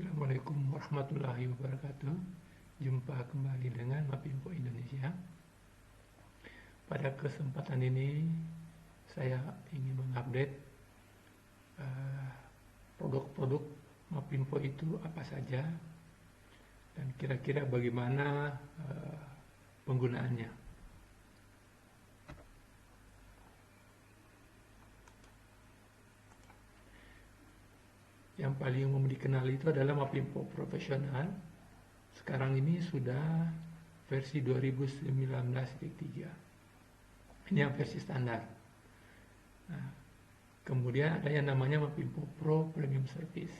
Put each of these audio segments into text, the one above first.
Assalamualaikum warahmatullahi wabarakatuh. Jumpa kembali dengan Mapinfo Indonesia. Pada kesempatan ini saya ingin mengupdate produk-produk Mapinfo itu apa saja dan kira-kira bagaimana penggunaannya. Yang paling umum dikenali itu adalah Mapinfo Profesional. Sekarang ini sudah versi 2019.3. Ini yang versi standar. Nah, kemudian ada yang namanya Mapinfo Pro Premium Service.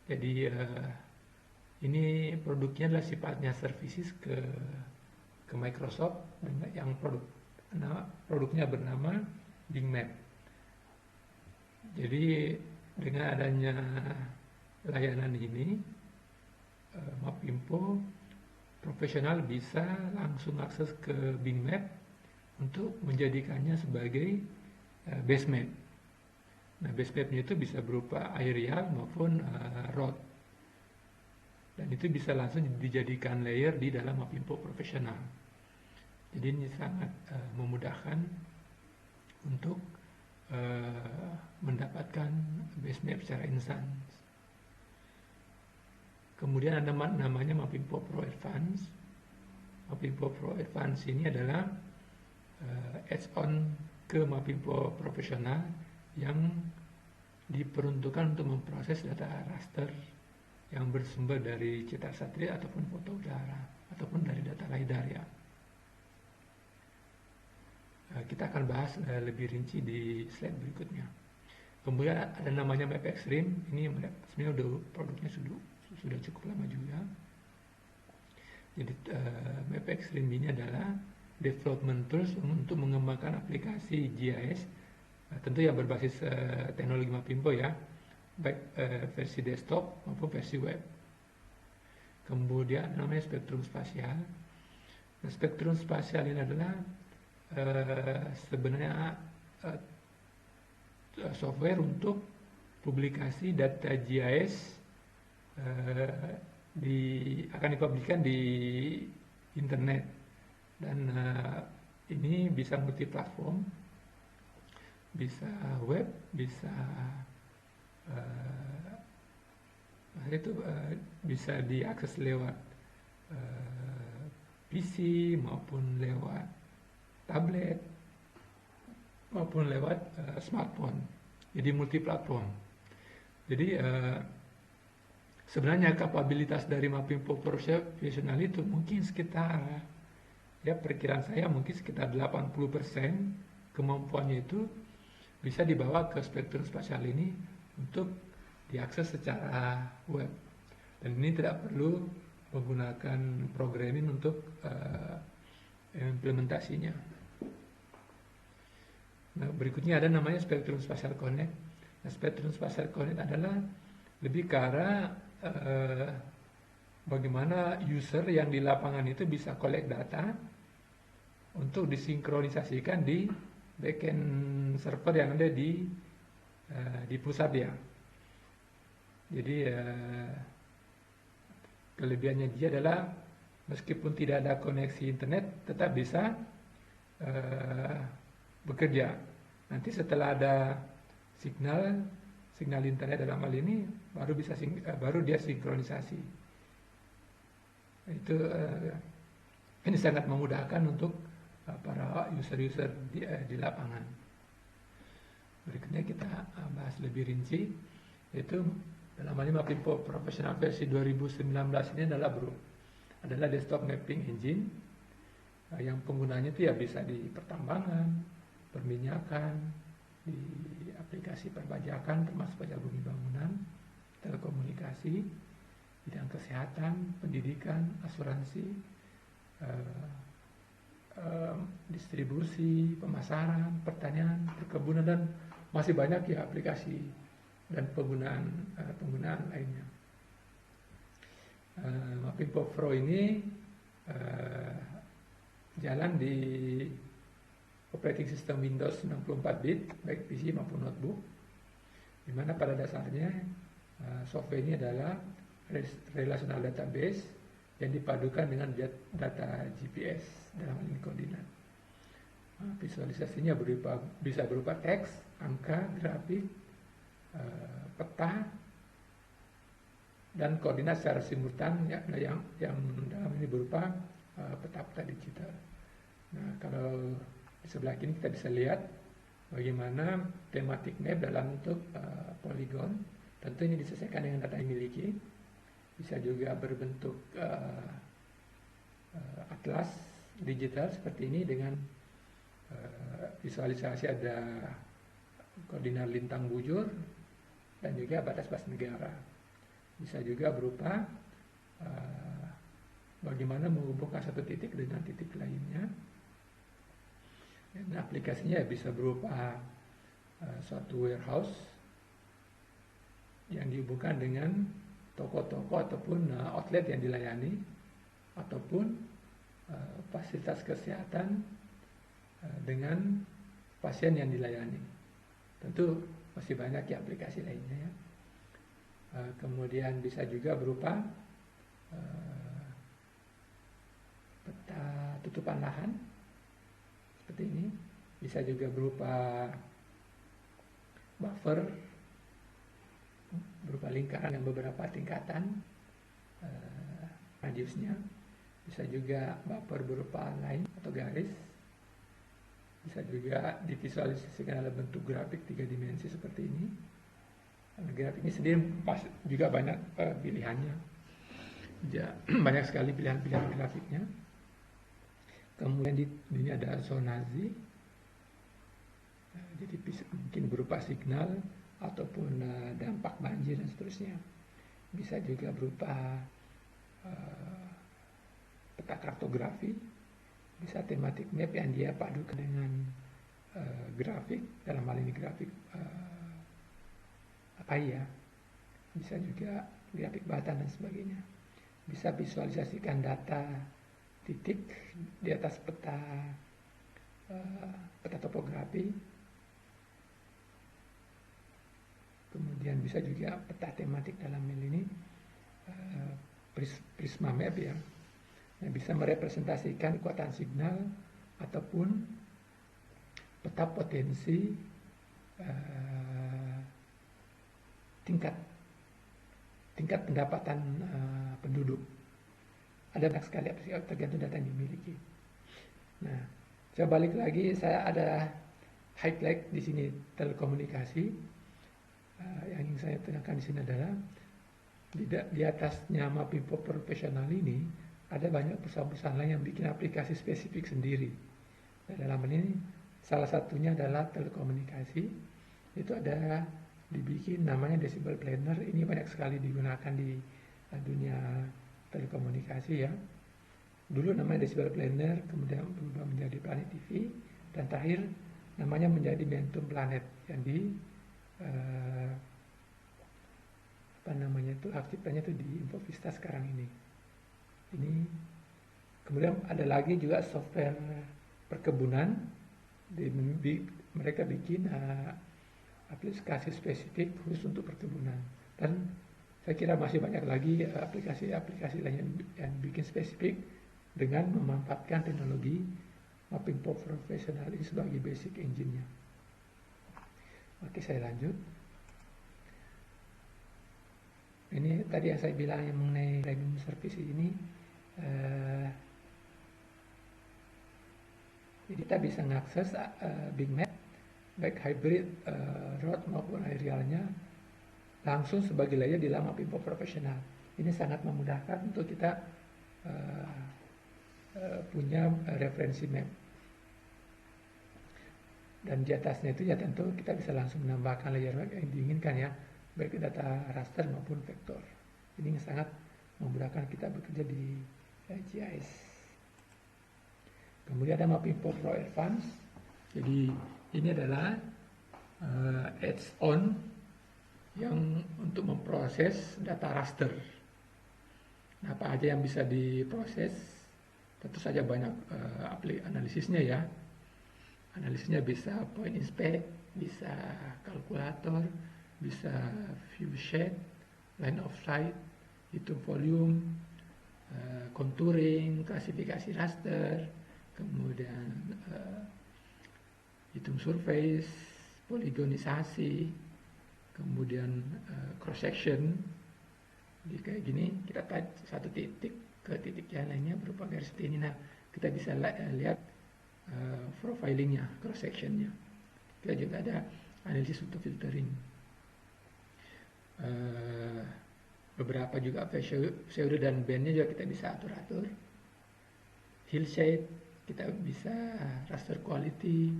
Jadi ini produknya adalah sifatnya services ke Microsoft, yang produknya bernama Bing Map. Jadi dengan adanya layanan ini, Mapinfo Profesional bisa langsung akses ke Bing Map untuk menjadikannya sebagai base map. Nah, base mapnya itu bisa berupa aerial maupun road. Dan itu bisa langsung dijadikan layer di dalam Mapinfo Profesional. Jadi ini sangat memudahkan untuk mendapatkan base map secara instan. Kemudian ada namanya Mapinfo Pro Advance. Mapinfo Pro Advance ini adalah add-on ke Mapinfo Profesional yang diperuntukkan untuk memproses data raster yang bersumber dari cetak satelit ataupun foto udara ataupun dari data LiDAR ya. Kita akan bahas lebih rinci di slide berikutnya. Kemudian ada namanya Map Extreme. Ini sebenarnya produknya sudah cukup lama juga. Jadi Map Extreme ini adalah development tools untuk mengembangkan aplikasi GIS, tentu yang berbasis teknologi Mapinfo ya, baik versi desktop maupun versi web. Kemudian namanya Spektrum Spasial. Nah, Spektrum Spasial ini adalah sebenarnya software untuk publikasi data GIS akan dipublikkan di internet, dan ini bisa multiplatform, bisa web, bisa bisa diakses lewat PC maupun lewat tablet maupun lewat smartphone. Jadi multiplatform. Jadi sebenarnya kapabilitas dari Mapinfo Profesional itu mungkin sekitar, ya perkiraan saya mungkin sekitar 80% kemampuannya itu bisa dibawa ke Spektrum Spasial ini untuk diakses secara web. Dan ini tidak perlu menggunakan programming untuk implementasinya. Nah, berikutnya ada namanya Spektrum Spasial Connect. Nah, Spektrum Spasial Connect adalah lebih ke arah bagaimana user yang di lapangan itu bisa collect data untuk disinkronisasikan di backend server yang ada di pusat ya. Jadi kelebihannya dia adalah meskipun tidak ada koneksi internet tetap bisa bekerja. Nanti setelah ada signal internet dalam hal ini baru dia sinkronisasi. Itu ini sangat memudahkan untuk para user-user di lapangan. Berikutnya kita bahas lebih rinci, yaitu dalam hal ini Mapinfo Profesional versi 2019 ini adalah desktop mapping engine yang penggunanya itu ya bisa di pertambangan, perminyakan, di aplikasi perpajakan termasuk pajak bumi bangunan, telekomunikasi, bidang kesehatan, pendidikan, asuransi, distribusi, pemasaran, pertanian, perkebunan, dan masih banyak ya aplikasi dan penggunaan lainnya. Mapinfo Pro ini jalan di operating system Windows 64-bit, baik PC maupun notebook, di mana pada dasarnya software ini adalah relational database yang dipadukan dengan data GPS dalam hal ini koordinat. Visualisasinya bisa berupa teks, angka, grafik, peta, dan koordinat secara simultan yang dalam ini berupa peta-peta digital. Nah, kalau di sebelah kini kita bisa lihat bagaimana thematic map dalam bentuk polygon. Tentu ini disesuaikan dengan data yang dimiliki. Bisa juga berbentuk atlas digital seperti ini dengan visualisasi ada koordinat lintang bujur dan juga batas-batas negara. Bisa juga berupa bagaimana menghubungkan satu titik dengan titik lainnya. Dan aplikasinya bisa berupa suatu warehouse yang dihubungkan dengan toko-toko ataupun outlet yang dilayani, ataupun fasilitas kesehatan dengan pasien yang dilayani. Tentu masih banyak ya aplikasi lainnya ya. Kemudian bisa juga berupa peta tutupan lahan seperti ini. Bisa juga berupa buffer berupa lingkaran yang beberapa tingkatan radiusnya. Bisa juga buffer berupa line atau garis. Bisa juga divisualisasikan dalam bentuk grafik 3 dimensi seperti ini. Grafik ini sendiri juga banyak pilihannya. Banyak sekali pilihan-pilihan grafiknya. Kemudian ini ada zonasi. Jadi mungkin berupa signal ataupun dampak banjir dan seterusnya. Bisa juga berupa peta kartografi, bisa thematic map yang dia padukan dengan grafik, dalam hal ini grafik bisa juga grafik batan dan sebagainya. Bisa visualisasikan data titik di atas peta topografi. Kemudian bisa juga peta tematik dalam hal ini prisma map ya, yang bisa merepresentasikan kekuatan signal ataupun peta potensi tingkat pendapatan penduduk. Ada banyak sekali tergantung data yang dimiliki. Nah, saya balik lagi, saya ada highlight di sini telekomunikasi. Yang ingin saya tekankan di sini adalah di atasnya Mapinfo profesional ini ada banyak perusahaan-perusahaan lain yang bikin aplikasi spesifik sendiri. Dan dalam ini salah satunya adalah telekomunikasi. Itu ada dibikin namanya Decibel Planner. Ini banyak sekali digunakan di dunia telekomunikasi ya. Dulu namanya Decibel Planner, kemudian berubah menjadi Planet TV, dan terakhir namanya menjadi Momentum Planet yang aktifnya itu di Infovista sekarang ini. Kemudian ada lagi juga software perkebunan. Mereka bikin aplikasi spesifik khusus untuk perkebunan, dan saya kira masih banyak lagi aplikasi-aplikasi lain yang bikin spesifik dengan memanfaatkan teknologi Mapinfo profesional ini sebagai basic engine-nya. Oke, saya lanjut. Ini tadi yang saya bilang yang mengenai premium service ini. Jadi kita bisa mengakses Big Map, baik hybrid road maupun aerialnya, langsung sebagai layer di dalam Mapinfo profesional. Ini sangat memudahkan untuk kita punya referensi map. Dan di atasnya itu ya tentu kita bisa langsung menambahkan layer map yang diinginkan ya, baik data raster maupun vektor. Ini sangat memudahkan kita bekerja di GIS. Kemudian ada Mapinfo Pro Advance. Jadi ini adalah add-on yang untuk memproses data raster. Nah, apa aja yang bisa diproses? Tentu saja banyak analisisnya ya. Analisisnya bisa point inspect, bisa kalkulator, bisa view shed, line of sight, hitung volume, contouring, klasifikasi raster, kemudian hitung surface, poligonisasi, kemudian cross section. Jadi kayak gini, kita tarik satu titik ke titik yang lainnya berupa garis seperti ini. Nah, kita bisa lihat profilingnya, cross sectionnya. Kita juga ada analisis untuk filtering. Beberapa juga pseudo dan bandnya juga kita bisa atur-atur. Hillshade, kita bisa raster quality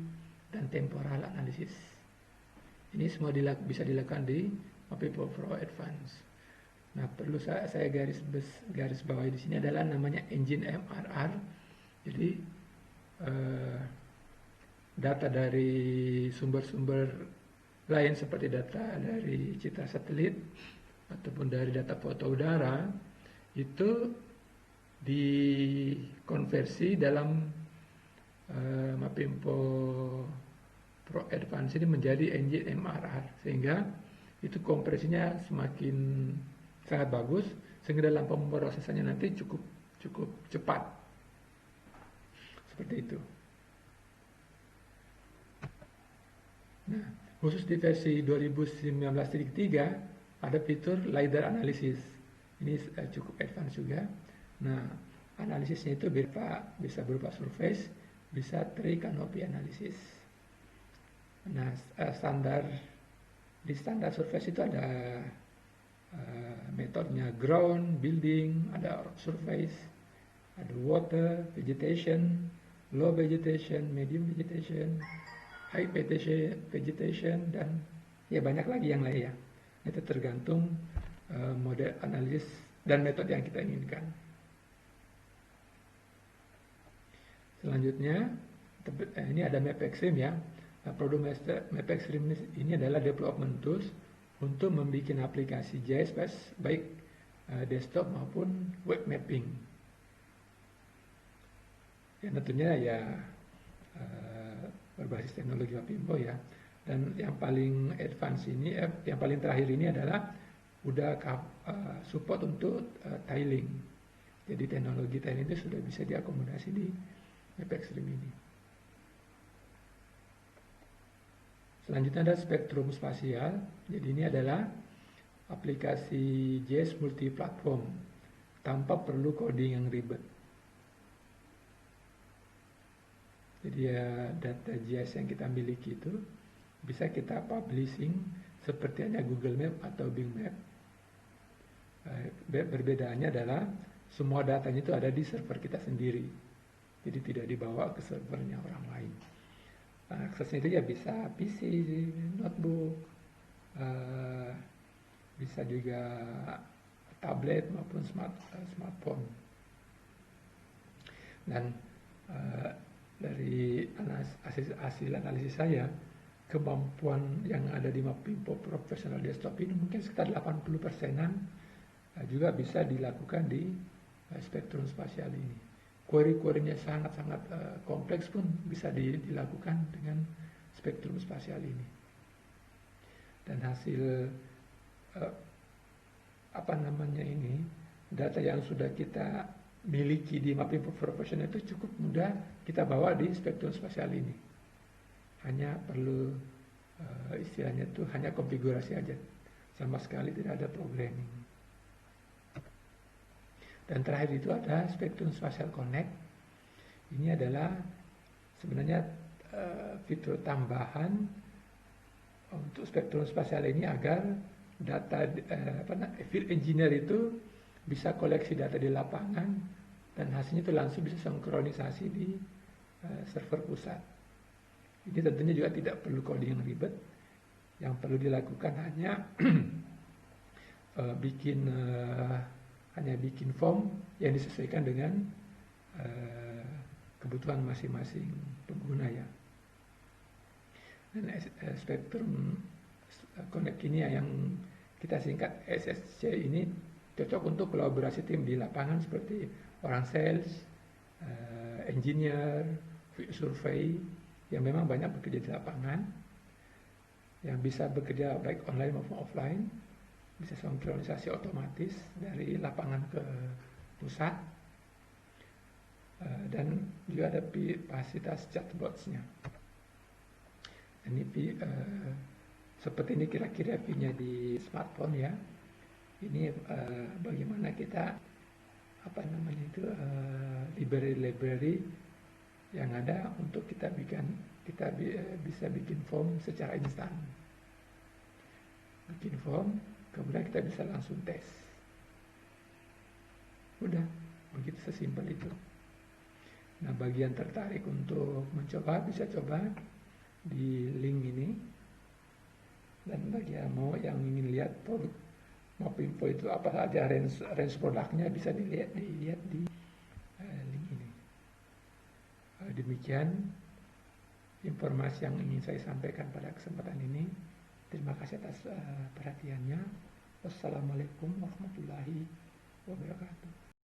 dan temporal analysis. Ini semua bisa dilakukan di Mapimpo Pro Advance. Nah, perlu saya garis bawahi di sini adalah namanya engine MRR. Jadi data dari sumber-sumber lain seperti data dari citra satelit ataupun dari data foto udara itu dikonversi dalam Mapimpo Pro Advance ini menjadi engine MRR, sehingga itu kompresinya semakin sangat bagus, sehingga dalam pemrosesannya nanti cukup cepat. Seperti itu. Nah, khusus di versi 2019.3 ada fitur LiDAR analysis. Ini cukup advance juga. Nah, analisisnya itu bisa berupa surface, bisa tree canopy analysis. Nah, di standar surface itu ada metodenya ground, building, ada surface, ada water, vegetation, low vegetation, medium vegetation, high vegetation, dan ya banyak lagi yang lain ya. Itu tergantung model analisis dan metode yang kita inginkan. Selanjutnya, ini ada MapExtreme ya. Produk MapExtreme ini adalah development tools untuk membuat aplikasi GIS baik desktop maupun web mapping. Ya, tentunya ya berbasis teknologi Mapimpo ya. Dan yang paling advance ini, yang paling terakhir ini adalah udah support untuk tiling. Jadi teknologi tiling itu sudah bisa diakomodasi di MapExtreme ini. Selanjutnya ada spektrum spasial. Jadi ini adalah aplikasi GIS multi-platform tanpa perlu coding yang ribet. Jadi ya data GIS yang kita miliki itu bisa kita publishing seperti hanya Google Map atau Bing Map. Perbedaannya adalah semua datanya itu ada di server kita sendiri. Jadi tidak dibawa ke servernya orang lain. Aksesnya itu ya bisa PC, notebook, bisa juga tablet maupun smartphone. Dan dari hasil analisis saya, kemampuan yang ada di Mapimpo Professional Desktop ini mungkin sekitar 80%-an juga bisa dilakukan di spektrum spasial ini. Query-querynya sangat-sangat kompleks pun bisa dilakukan dengan spektrum spasial ini. Dan hasil data yang sudah kita miliki di Mapimpo Professional itu cukup mudah kita bawa di spektrum spasial ini. Hanya perlu istilahnya itu hanya konfigurasi aja, sama sekali tidak ada programming. Dan terakhir itu ada Spektrum Spatial Connect. Ini adalah sebenarnya fitur tambahan untuk spektrum spasial ini agar data field engineer itu bisa koleksi data di lapangan dan hasilnya itu langsung bisa sinkronisasi di server pusat. Ini tentunya juga tidak perlu coding yang ribet. Yang perlu dilakukan hanya bikin form yang disesuaikan dengan kebutuhan masing-masing pengguna ya. Dan Spektrum Connect ini yang kita singkat SSC ini cocok untuk kolaborasi tim di lapangan seperti orang sales, engineer, survei yang memang banyak bekerja di lapangan, yang bisa bekerja baik online maupun offline, bisa sinkronisasi otomatis dari lapangan ke pusat, dan juga ada fasilitas chatbots-nya. Ini seperti ini kira-kira V-nya di smartphone ya. Ini bagaimana kita library yang ada untuk kita bisa bikin form secara instan. Bikin form, kemudian kita bisa langsung tes. Udah, begitu sesimpel itu. Nah, bagi yang tertarik untuk mencoba, bisa coba di link ini. Dan bagi yang ingin lihat produk Mapinfo itu apa saja range produknya, bisa dilihat di link ini. Demikian informasi yang ingin saya sampaikan pada kesempatan ini. Terima kasih atas perhatiannya. Wassalamualaikum warahmatullahi wabarakatuh.